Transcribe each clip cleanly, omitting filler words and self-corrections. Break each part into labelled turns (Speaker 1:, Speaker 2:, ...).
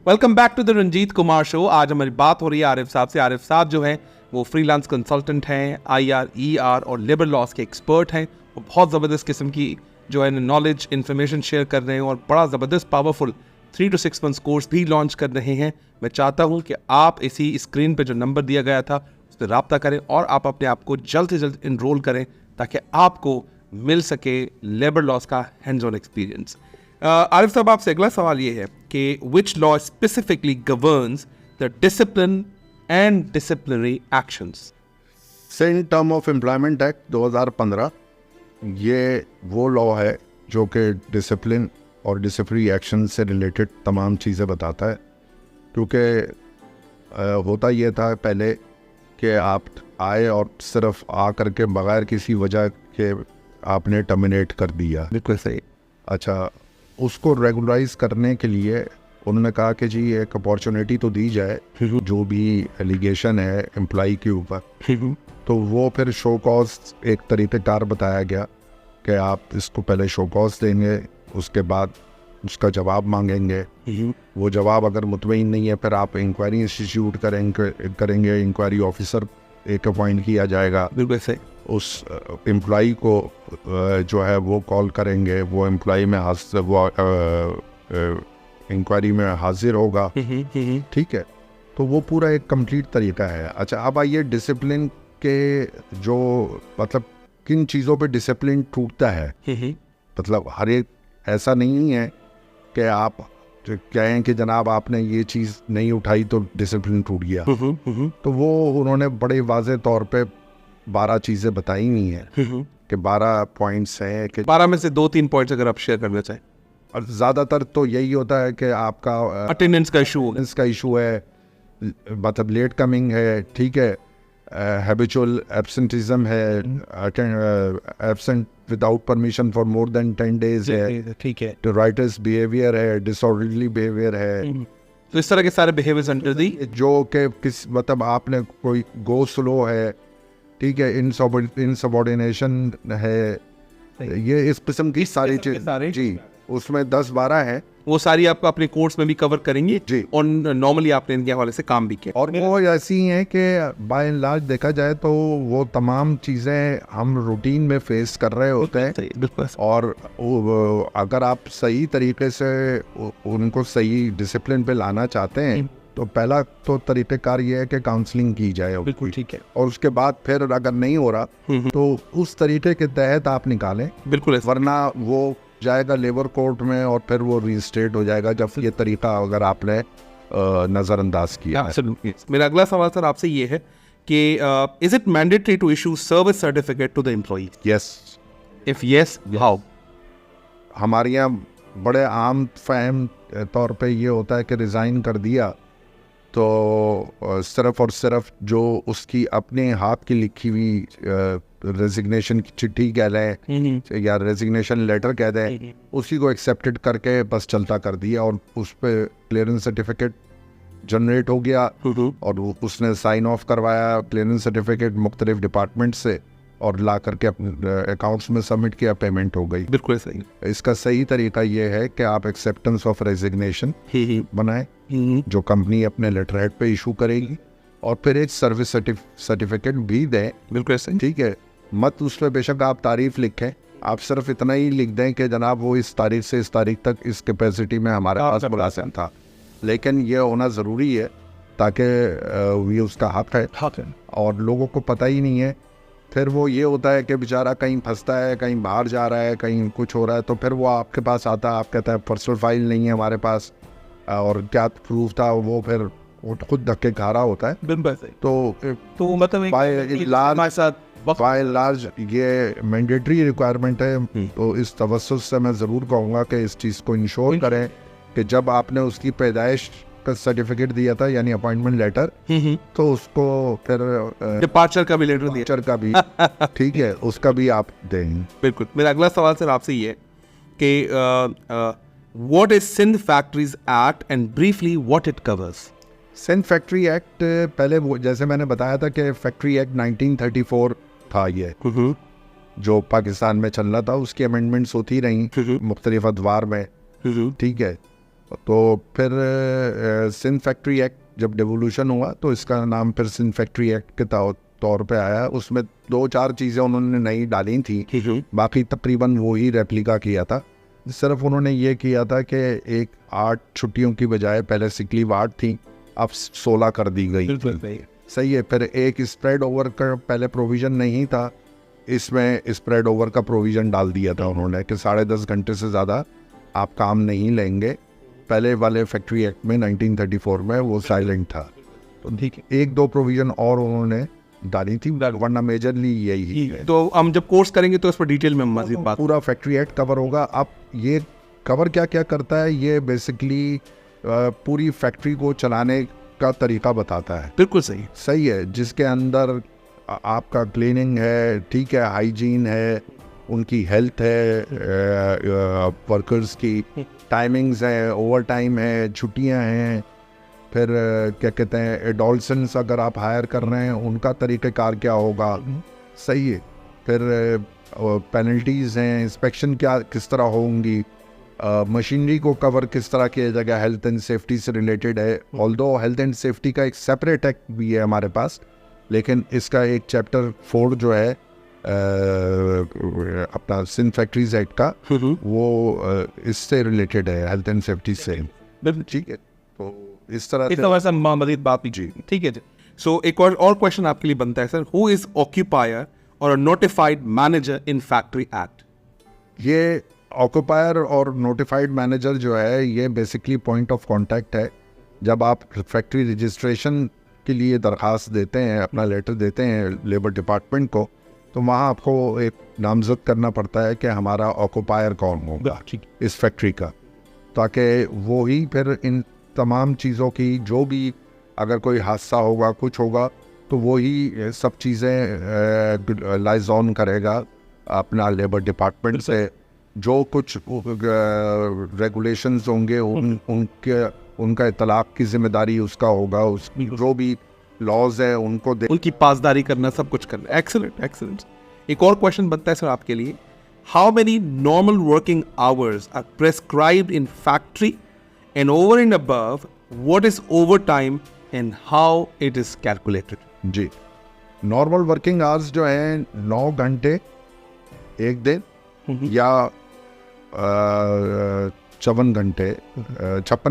Speaker 1: Welcome back to the Ranjit Kumar show. आज हमारी बात हो रही है आरिफ साहब से। आरिफ साहब जो हैं वो फ्रीलांस कंसल्टेंट हैं, IR, ER और लेबर लॉस के एक्सपर्ट हैं। वो बहुत ज़बरदस्त किस्म की जो है नॉलेज इन्फॉर्मेशन शेयर कर रहे हैं और बड़ा ज़बरदस्त पावरफुल 3 to 6 months कोर्स भी लॉन्च कर रहे हैं। मैं चाहता हूँ कि आप इसी स्क्रीन पर जो नंबर दिया गया था उस पर रब्ता करें और आप अपने आप को जल्द से जल्द इनरोल करें ताकि आपको मिल सके लेबर लॉस का हैंड्स ऑन एक्सपीरियंस। आरिफ साहब, आपसे अगला सवाल ये है कि which law specifically governs the discipline and disciplinary actions?
Speaker 2: In term of employment act 2015 ये वो लॉ है जो कि डिसिप्लिन और डिसिप्लिनरी एक्शन से रिलेटेड तमाम चीज़ें बताता है। क्योंकि होता ये था पहले कि आप आए और सिर्फ आ करके बगैर किसी वजह के आपने टर्मिनेट कर दिया।
Speaker 1: बिल्कुल सही।
Speaker 2: अच्छा, उसको रेगुलराइज करने के लिए उन्होंने कहा कि जी एक अपॉर्चुनिटी तो दी जाए, जो भी एलिगेशन है एम्प्लॉई के ऊपर, तो वो फिर शो कॉज एक तरीक़ेकार बताया गया कि आप इसको पहले शो कॉज देंगे, उसके बाद उसका जवाब मांगेंगे। वो जवाब अगर मुतमईन नहीं है फिर आप इंक्वायरी इंस्टीट्यूट करेंगे, इंक्वायरी ऑफिसर एक अपॉइंट किया जाएगा।
Speaker 1: बिल्कुल सही।
Speaker 2: उस एम्प्लॉई को जो है वो कॉल करेंगे, वो एम्प्लॉई में इंक्वायरी में हाजिर होगा। ठीक है, तो वो पूरा एक कंप्लीट तरीका है। अच्छा, अब आइए डिसिप्लिन के जो मतलब किन चीज़ों पे डिसिप्लिन टूटता है। मतलब हर एक ऐसा नहीं है कि आप कहें कि जनाब आपने ये चीज़ नहीं उठाई तो डिसिप्लिन टूट गया। तो वो उन्होंने बड़े वाज़े तौर पे 12 चीज़ें बताई हुई हैं कि 12 पॉइंट्स हैं कि
Speaker 1: 12 में से 2-3 पॉइंट्स अगर आप शेयर करना चाहें।
Speaker 2: और ज़्यादातर तो यही होता है कि आपका
Speaker 1: अटेंडेंस का इशू
Speaker 2: है, मतलब लेट कमिंग है, ठीक है, हैबिचुअल एब्सेंटिज्म है, absent without permission for more than 10 days है,
Speaker 1: ठीक है,
Speaker 2: राइटर्स बिहेवियर है, डिसऑर्डरली बिहेवियर है।
Speaker 1: तो इस तरह के सारे बिहेवियर्स अंडर दी
Speaker 2: जो कि किस मतलब आपने कोई गो स्लो है, ठीक है, इनसबऑर्डिनेशन है, ये इस किस्म की सारी चीज़ जी उसमें 10-12 है।
Speaker 1: वो सारी आपको अपने कोर्स में भी कवर करेंगे
Speaker 2: जी,
Speaker 1: और नॉर्मली आपने इनके हवाले से काम भी किया।
Speaker 2: और वो ऐसी हैं कि बाय एंड लार्ज देखा जाए तो वो तमाम चीज़ें हम रूटीन में फेस कर रहे होते हैं। और अगर आप सही तरीके से उनको सही डिसिप्लिन पे लाना चाहते हैं तो पहला तो तरीक़ेकार ये है कि काउंसलिंग की जाए।
Speaker 1: बिल्कुल ठीक है।
Speaker 2: और उसके बाद फिर अगर नहीं हो रहा तो उस तरीके के तहत आप निकालें।
Speaker 1: बिल्कुल,
Speaker 2: वरना वो जाएगा लेबर कोर्ट में और फिर वो रीस्टेट हो जाएगा जब ये तरीका अगर आपने नज़रअंदाज किया।
Speaker 1: मेरा अगला सवाल सर आपसे ये है कि is it mandatory to issue service certificate to the employee?
Speaker 2: Yes.
Speaker 1: If yes, how?
Speaker 2: हमारे यहाँ बड़े आम फहम तौर पे ये होता है कि रिज़ाइन कर दिया तो सिर्फ और सिर्फ जो उसकी अपने हाथ की लिखी हुई रेजिग्नेशन की चिट्ठी कह लें या रेजिग्नेशन लेटर कह दें, उसी को एक्सेप्टेड करके बस चलता कर दिया और उस पर क्लियरेंस सर्टिफिकेट जनरेट हो गया और उसने साइन ऑफ करवाया क्लियरेंस सर्टिफिकेट मुख्तलिफ डिपार्टमेंट से और ला करके अपने अकाउंट्स में सबमिट किया, पेमेंट हो गई।
Speaker 1: बिल्कुल सही।
Speaker 2: इसका सही तरीका ये है कि आप एक्सेप्टेंस ऑफ रेजिग्नेशन बनाएं जो कंपनी अपने लेटर हेड पे इशू करेगी और फिर एक सर्विस सर्टिफिकेट भी दें।
Speaker 1: बिल्कुल सही।
Speaker 2: ठीक है, मत उस पर बेशक आप तारीफ लिखें, आप सिर्फ इतना ही लिख दें कि जनाब वो इस तारीख से इस तारीख तक इस कैपेसिटी में हमारे पास मुलाजिम था, लेकिन ये होना ज़रूरी है ताकि ये उसका हक है और लोगों को पता ही नहीं है। फिर वो ये होता है कि बेचारा कहीं फंसता है, कहीं बाहर जा रहा है, कहीं कुछ हो रहा है, तो फिर वो आपके पास आता है, आप कहता है पर्सनल फाइल नहीं है हमारे पास और क्या प्रूफ था, वो फिर वो खुद धक्के खा रहा होता है।
Speaker 1: तो मतलब
Speaker 2: बाय लार्ज ये मैंडेटरी रिक्वायरमेंट है। तो इस तवस्सुस से मैं ज़रूर कहूँगा कि इस चीज़ को इंश्योर करें कि जब आपने उसकी पैदाइश का सर्टिफिकेट दिया था यानी अपॉइंटमेंट लेटर, तो उसको फिर
Speaker 1: डिपार्चर का भी लेटर दिया,
Speaker 2: ठीक है, उसका भी आप दें।
Speaker 1: बिल्कुल। मेरा अगला सवाल सर आपसे ये है कि what is Sindh factories act and briefly what it covers?
Speaker 2: Sindh factory act पहले वो जैसे मैंने बताया था कि फैक्ट्री एक्ट 1934 था, ये जो पाकिस्तान में चल रहा था, उसकी अमेंडमेंट्स होती रहीं मुख्तलिफ अदवार में। ठीक है, तो फिर सिंध फैक्ट्री एक्ट जब डेवोल्यूशन हुआ तो इसका नाम फिर सिंध फैक्ट्री एक्ट के तौर पे आया। उसमें 2-4 चीज़ें उन्होंने नई डाली थी, बाकी तकरीबन वो ही रेप्लिका किया था। सिर्फ उन्होंने ये किया था कि एक 8 छुट्टियों की बजाय पहले सिक लीव 8 थी, अब 16 कर दी गई। सही है। फिर एक स्प्रेड ओवर का पहले प्रोविज़न नहीं था, इसमें स्प्रेड ओवर का प्रोविज़न डाल दिया था उन्होंने कि 10.5 घंटे से ज़्यादा आप काम नहीं लेंगे। पहले वाले फैक्ट्री एक्ट में 1934 में वो साइलेंट था। तो ठीक है, 1-2 प्रोविज़न और उन्होंने डाली थी, वरना मेजरली यही है।
Speaker 1: तो हम जब कोर्स करेंगे तो इस पर डिटेल में मज़ीद बात,
Speaker 2: पूरा फैक्ट्री एक्ट कवर होगा। अब ये कवर क्या क्या करता है, ये बेसिकली पूरी फैक्ट्री को चलाने का तरीका बताता है।
Speaker 1: बिल्कुल सही
Speaker 2: है, जिसके अंदर आपका क्लीनिंग है, ठीक है, हाइजीन है, उनकी हेल्थ है, वर्कर्स की टाइमिंग्स है, ओवर टाइम है, छुट्टियां हैं, फिर क्या कहते हैं एडोलसेंस अगर आप हायर कर रहे हैं उनका तरीक़ेकार क्या होगा। सही है। फिर पेनल्टीज़ हैं, इंस्पेक्शन किस तरह होंगी, मशीनरी को कवर किस तरह किया जाएगा, हेल्थ एंड सेफ्टी से रिलेटेड है। ऑल्दो हेल्थ एंड सेफ्टी का एक सेपरेट एक्ट भी है हमारे पास, लेकिन इसका एक चैप्टर 4 जो है अपना सिंध फैक्ट्रीज एक्ट का, वो इससे रिलेटेड है, हेल्थ एंड सेफ्टी से। ठीक है, तो इस तरह
Speaker 1: से मज़ीद बात जी। ठीक है जी। सो एक और क्वेश्चन आपके लिए बनता है सर, हु इज़ ऑक्यूपायर और notified manager in factory act?
Speaker 2: ये ऑक्यूपायर और नोटिफाइड मैनेजर जो है ये बेसिकली पॉइंट ऑफ कांटेक्ट है। जब आप फैक्ट्री रजिस्ट्रेशन के लिए दरख्वास्त देते हैं, अपना लेटर देते हैं लेबर डिपार्टमेंट को, तो वहाँ आपको एक नामजद करना पड़ता है कि हमारा ऑक्यूपायर कौन होगा इस फैक्ट्री का, ताकि वो ही फिर इन तमाम चीज़ों की, जो भी अगर कोई हादसा होगा, कुछ होगा, तो वो ही सब चीज़ें लाइजॉन करेगा अपना लेबर डिपार्टमेंट से। जो कुछ रेगुलेशंस होंगे उनका इतलाक़ की जिम्मेदारी उसका होगा, उसकी जो भी लॉज है उनकी
Speaker 1: पासदारी करना, सब कुछ करना। एक्सीलेंट। एक और क्वेश्चन बनता है सर आपके लिए, how many normal working hours are prescribed in factory and over and above, what is overtime and how it is calculated?
Speaker 2: जी, नॉर्मल वर्किंग आवर्स जो हैं 9 घंटे एक दिन या 56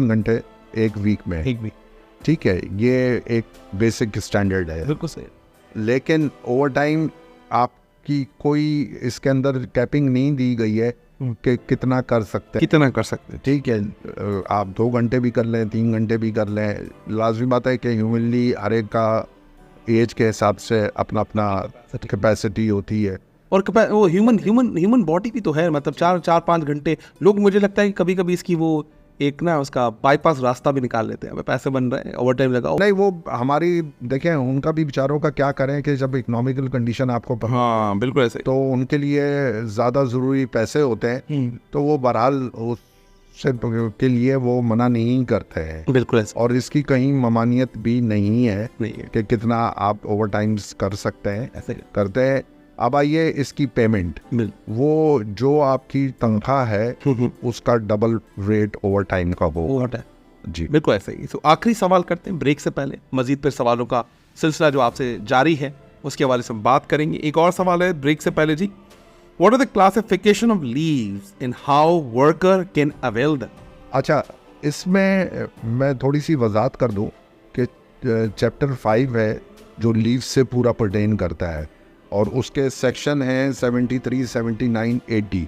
Speaker 2: घंटे एक वीक में। ठीक है, ये एक बेसिक स्टैंडर्ड है।
Speaker 1: बिल्कुल सही।
Speaker 2: लेकिन ओवर टाइम आपकी कोई इसके अंदर कैपिंग नहीं दी गई है कि कितना कर सकते हैं। ठीक है, आप 2 घंटे भी कर लें, 3 घंटे भी कर लें। लाजमी बात है कि ह्यूमनली हर एक का एज के हिसाब से अपना कैपेसिटी होती है।
Speaker 1: और वो ह्यूमन बॉडी भी तो है, मतलब 4-5 घंटे लोग, मुझे लगता है कि कभी कभी इसकी वो एक ना उसका बाईपास रास्ता भी निकाल लेते हैं, पैसे बन रहे हैं, ओवर टाइम लगाओ।
Speaker 2: नहीं, वो हमारी देखें, उनका भी बेचारों का क्या करें कि जब इकोनॉमिकल कंडीशन आपको,
Speaker 1: हाँ बिल्कुल ऐसे,
Speaker 2: तो उनके लिए ज़्यादा ज़रूरी पैसे होते हैं, तो वो बहरहाल उससे के लिए वो मना नहीं करते हैं।
Speaker 1: बिल्कुल ऐसे।
Speaker 2: और इसकी कहीं ममानियत भी नहीं है कि कितना आप ओवर टाइम्स कर सकते हैं, ऐसे करते हैं। अब आइए इसकी पेमेंट, वो जो आपकी तनख्वाह है उसका डबल रेट ओवर टाइम का वो
Speaker 1: जी। बिल्कुल ऐसे ही। तो आखिरी सवाल करते हैं ब्रेक से पहले, मजीद पर सवालों का सिलसिला जो आपसे जारी है उसके हवाले से हम बात करेंगे। एक और सवाल है ब्रेक से पहले जी, what are the classification of leaves and how worker can avail them?
Speaker 2: अच्छा, इसमें मैं थोड़ी सी वजाहत कर दूं कि चैप्टर 5 है जो लीव से पूरा पर्टेन करता है, और उसके सेक्शन हैं 73, 79, 80।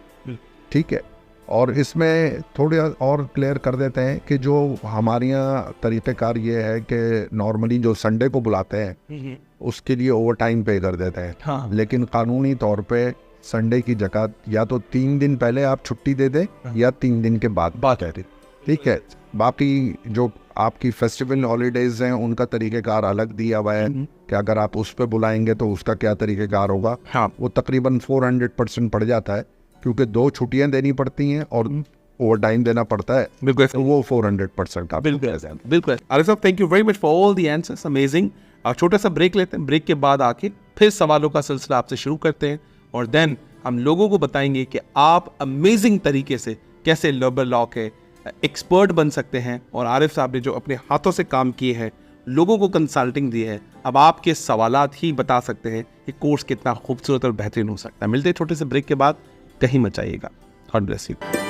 Speaker 2: ठीक है, और इसमें थोड़े और क्लियर कर देते हैं कि जो हमारे यहाँ तरीक़ेकार ये है कि नॉर्मली जो संडे को बुलाते हैं उसके लिए ओवर टाइम पे कर देते हैं।
Speaker 1: हाँ।
Speaker 2: लेकिन कानूनी तौर पे संडे की जगह या तो 3 दिन पहले आप छुट्टी दे दें या 3 दिन के बाद
Speaker 1: बात है।
Speaker 2: ठीक है, बाकी जो आपकी फेस्टिवल हॉलीडेज हैं उनका तरीक़ेकार अलग दिया हुआ है कि अगर आप उस पर बुलाएंगे तो उसका क्या तरीक़ेकार होगा।
Speaker 1: हाँ।
Speaker 2: वो तकरीबन 400% पड़ जाता है, क्योंकि 2 छुट्टियां देनी पड़ती हैं और ओवर टाइम देना पड़ता है।
Speaker 1: बिल्कुल,
Speaker 2: तो वो 400% आप।
Speaker 1: बिल्कुल। आरिफ साहब, thank you very much for all the answers, amazing. छोटा सा ब्रेक लेते हैं, ब्रेक के बाद आके फिर सवालों का सिलसिला आपसे शुरू करते हैं, और देन हम लोगों को बताएंगे कि आप अमेजिंग तरीके से कैसे लेबर लॉ के एक्सपर्ट बन सकते हैं। और आरिफ साहब ने जो अपने हाथों से काम किए हैं, लोगों को कंसल्टिंग दी है, अब आपके सवालात ही बता सकते हैं कि कोर्स कितना खूबसूरत और बेहतरीन हो सकता है। मिलते हैं छोटे से ब्रेक के बाद, कहीं मत जाइएगा। God bless you.